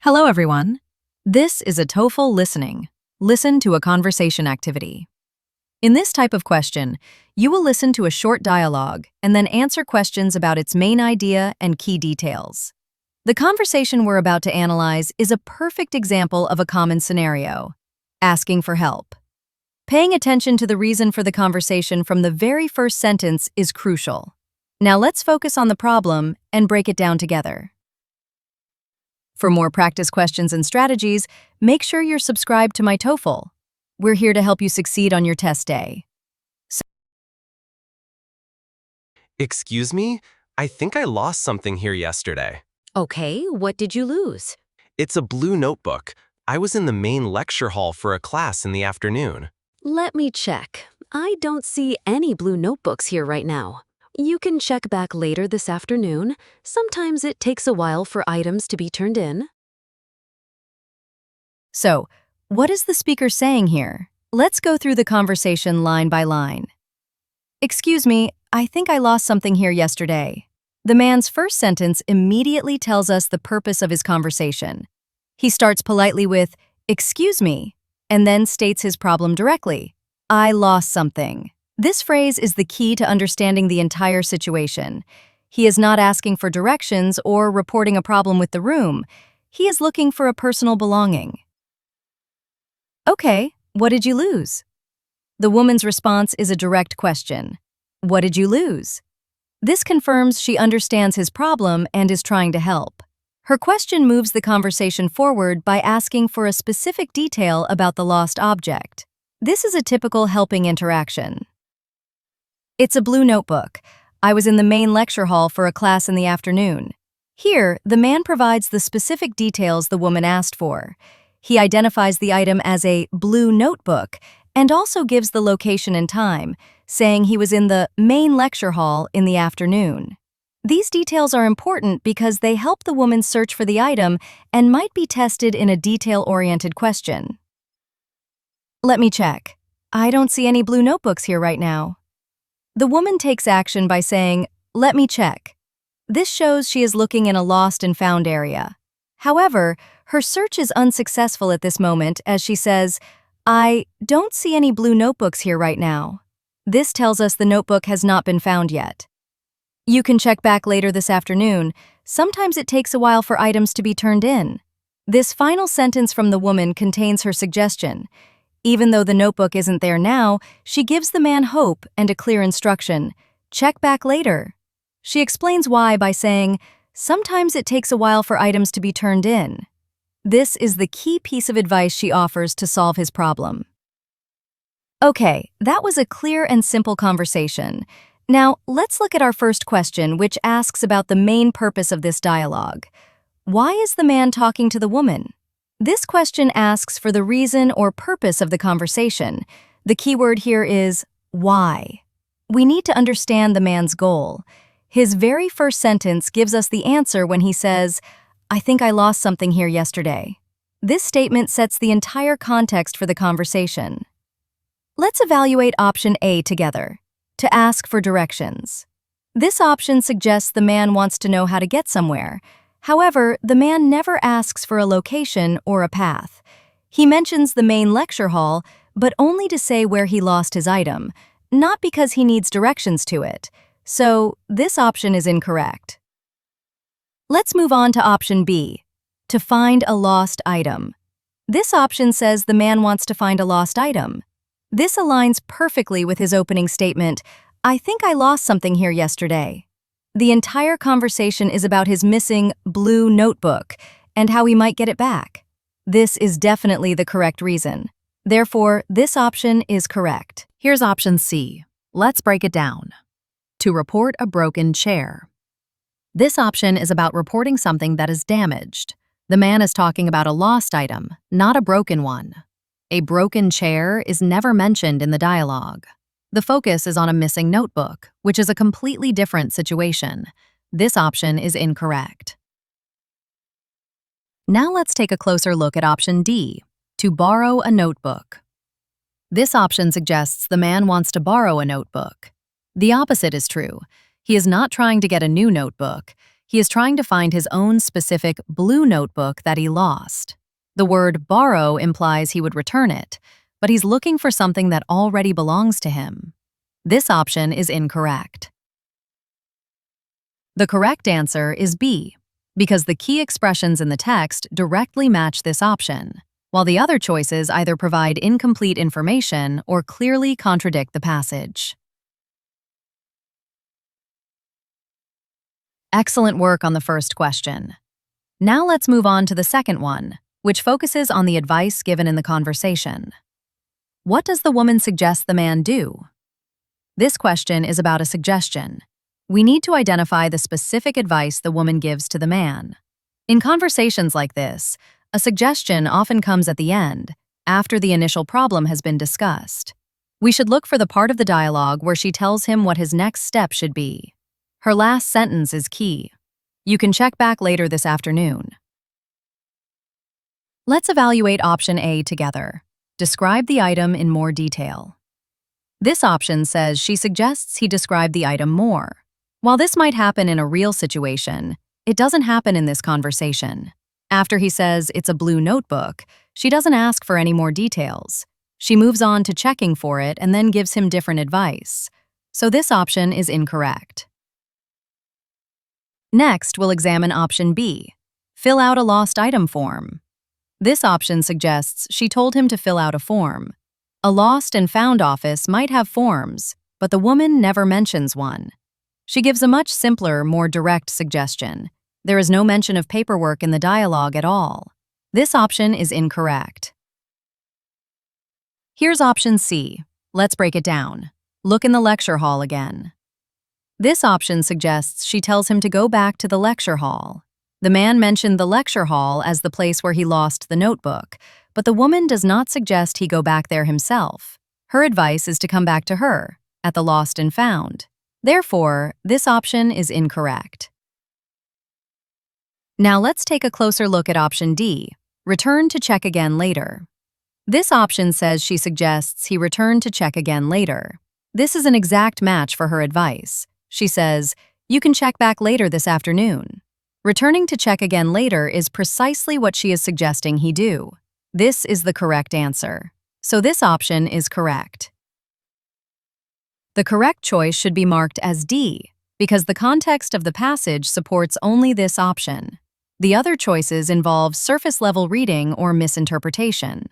Hello, everyone. This is a TOEFL listening. Listen to a conversation activity. In this type of question, you will listen to a short dialogue and then answer questions about its main idea and key details. The conversation we're about to analyze is a perfect example of a common scenario: asking for help. Paying attention to the reason for the conversation from the very first sentence is crucial. Now let's focus on the problem and break it down together. For more practice questions and strategies, make sure you're subscribed to my TOEFL. We're here to help you succeed on your test day. Excuse me? I think I lost something here yesterday. Okay, what did you lose? It's a blue notebook. I was in the main lecture hall for a class in the afternoon. Let me check. I don't see any blue notebooks here right now. You can check back later this afternoon. Sometimes it takes a while for items to be turned in. So, what is the speaker saying here? Let's go through the conversation line by line. Excuse me, I think I lost something here yesterday. The man's first sentence immediately tells us the purpose of his conversation. He starts politely with, "Excuse me," and then states his problem directly. "I lost something." This phrase is the key to understanding the entire situation. He is not asking for directions or reporting a problem with the room. He is looking for a personal belonging. Okay, what did you lose? The woman's response is a direct question. What did you lose? This confirms she understands his problem and is trying to help. Her question moves the conversation forward by asking for a specific detail about the lost object. This is a typical helping interaction. It's a blue notebook. I was in the main lecture hall for a class in the afternoon. Here, the man provides the specific details the woman asked for. He identifies the item as a blue notebook and also gives the location and time, saying he was in the main lecture hall in the afternoon. These details are important because they help the woman search for the item and might be tested in a detail-oriented question. Let me check. I don't see any blue notebooks here right now. The woman takes action by saying, "Let me check." This shows she is looking in a lost and found area. However, her search is unsuccessful at this moment as she says, "I don't see any blue notebooks here right now." This tells us the notebook has not been found yet. You can check back later this afternoon. Sometimes it takes a while for items to be turned in. This final sentence from the woman contains her suggestion. Even though the notebook isn't there now, she gives the man hope and a clear instruction: check back later. She explains why by saying, "Sometimes it takes a while for items to be turned in." This is the key piece of advice she offers to solve his problem. Okay, that was a clear and simple conversation. Now, let's look at our first question, which asks about the main purpose of this dialogue. Why is the man talking to the woman? This question asks for the reason or purpose of the conversation. The key word here is why. We need to understand the man's goal. His very first sentence gives us the answer when he says, "I think I lost something here yesterday." This statement sets the entire context for the conversation. Let's evaluate option A together, to ask for directions. This option suggests the man wants to know how to get somewhere. However, the man never asks for a location or a path. He mentions the main lecture hall, but only to say where he lost his item, not because he needs directions to it. So, this option is incorrect. Let's move on to option B, to find a lost item. This option says the man wants to find a lost item. This aligns perfectly with his opening statement, "I think I lost something here yesterday." The entire conversation is about his missing blue notebook and how he might get it back. This is definitely the correct reason. Therefore, this option is correct. Here's option C. Let's break it down. To report a broken chair. This option is about reporting something that is damaged. The man is talking about a lost item, not a broken one. A broken chair is never mentioned in the dialogue. The focus is on a missing notebook, which is a completely different situation. This option is incorrect. Now let's take a closer look at option D, to borrow a notebook. This option suggests the man wants to borrow a notebook. The opposite is true. He is not trying to get a new notebook. He is trying to find his own specific blue notebook that he lost. The word borrow implies he would return it, but he's looking for something that already belongs to him. This option is incorrect. The correct answer is B, because the key expressions in the text directly match this option, while the other choices either provide incomplete information or clearly contradict the passage. Excellent work on the first question. Now let's move on to the second one, which focuses on the advice given in the conversation. What does the woman suggest the man do? This question is about a suggestion. We need to identify the specific advice the woman gives to the man. In conversations like this, a suggestion often comes at the end, after the initial problem has been discussed. We should look for the part of the dialogue where she tells him what his next step should be. Her last sentence is key. You can check back later this afternoon. Let's evaluate option A together. Describe the item in more detail. This option says she suggests he describe the item more. While this might happen in a real situation, it doesn't happen in this conversation. After he says it's a blue notebook, she doesn't ask for any more details. She moves on to checking for it and then gives him different advice. So this option is incorrect. Next, we'll examine option B. Fill out a lost item form. This option suggests she told him to fill out a form. A lost and found office might have forms, but the woman never mentions one. She gives a much simpler, more direct suggestion. There is no mention of paperwork in the dialogue at all. This option is incorrect. Here's option C. Let's break it down. Look in the lecture hall again. This option suggests she tells him to go back to the lecture hall. The man mentioned the lecture hall as the place where he lost the notebook, but the woman does not suggest he go back there himself. Her advice is to come back to her, at the lost and found. Therefore, this option is incorrect. Now let's take a closer look at option D, return to check again later. This option says she suggests he return to check again later. This is an exact match for her advice. She says, you can check back later this afternoon. Returning to check again later is precisely what she is suggesting he do. This is the correct answer. So this option is correct. The correct choice should be marked as D, because the context of the passage supports only this option. The other choices involve surface-level reading or misinterpretation.